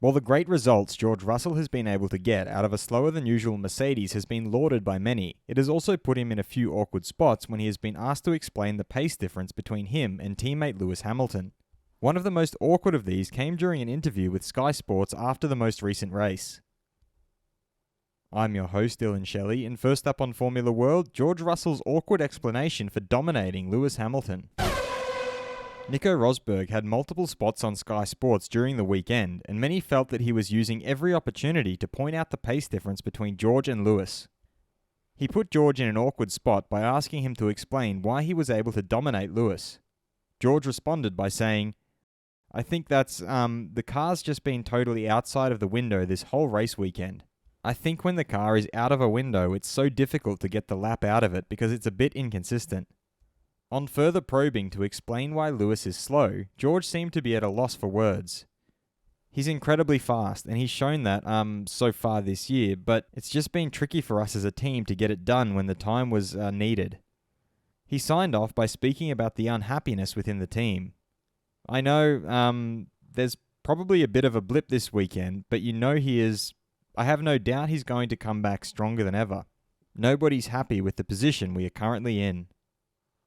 While the great results George Russell has been able to get out of a slower than usual Mercedes has been lauded by many, it has also put him in a few awkward spots when he has been asked to explain the pace difference between him and teammate Lewis Hamilton. One of the most awkward of these came during an interview with Sky Sports after the most recent race. I'm your host, Dillon Shelley, and first up on Formula World, George Russell's awkward explanation for dominating Lewis Hamilton. Nico Rosberg had multiple spots on Sky Sports during the weekend, and many felt that he was using every opportunity to point out the pace difference between George and Lewis. He put George in an awkward spot by asking him to explain why he was able to dominate Lewis. George responded by saying, "I think that's, the car's just been totally outside of the window this whole race weekend. I think when the car is out of a window, it's so difficult to get the lap out of it because it's a bit inconsistent." On further probing to explain why Lewis is slow, George seemed to be at a loss for words. He's incredibly fast, and he's shown that, so far this year, but it's just been tricky for us as a team to get it done when the time was needed. He signed off by speaking about the unhappiness within the team. "I know, there's probably a bit of a blip this weekend, but I have no doubt he's going to come back stronger than ever. Nobody's happy with the position we are currently in."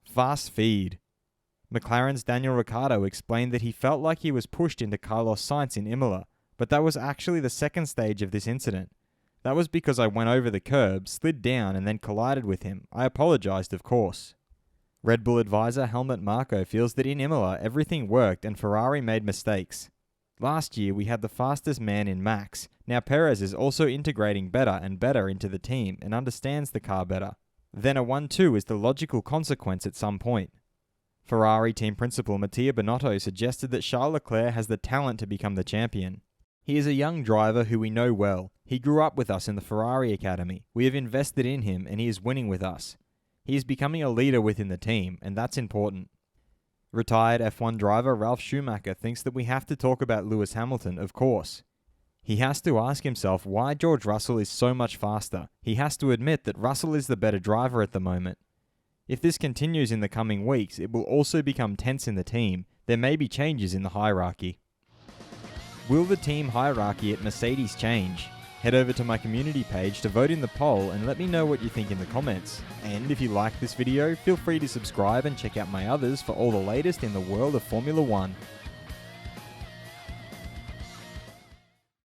Fast feed. McLaren's Daniel Ricciardo explained that he felt like he was pushed into Carlos Sainz in Imola, but that was actually the second stage of this incident. "That was because I went over the curb, slid down, and then collided with him. I apologized, of course." Red Bull advisor Helmut Marko feels that in Imola everything worked and Ferrari made mistakes. "Last year we had the fastest man in Max. Now Perez is also integrating better and better into the team and understands the car better. Then a 1-2 is the logical consequence at some point." Ferrari team principal Mattia Binotto suggested that Charles Leclerc has the talent to become the champion. "He is a young driver who we know well. He grew up with us in the Ferrari Academy. We have invested in him and he is winning with us. He is becoming a leader within the team, and that's important." Retired F1 driver Ralf Schumacher thinks that we have to talk about Lewis Hamilton, of course. He has to ask himself why George Russell is so much faster. He has to admit that Russell is the better driver at the moment. If this continues in the coming weeks, it will also become tense in the team. There may be changes in the hierarchy. Will the team hierarchy at Mercedes change? Head over to my community page to vote in the poll and let me know what you think in the comments. And if you like this video, feel free to subscribe and check out my others for all the latest in the world of Formula 1.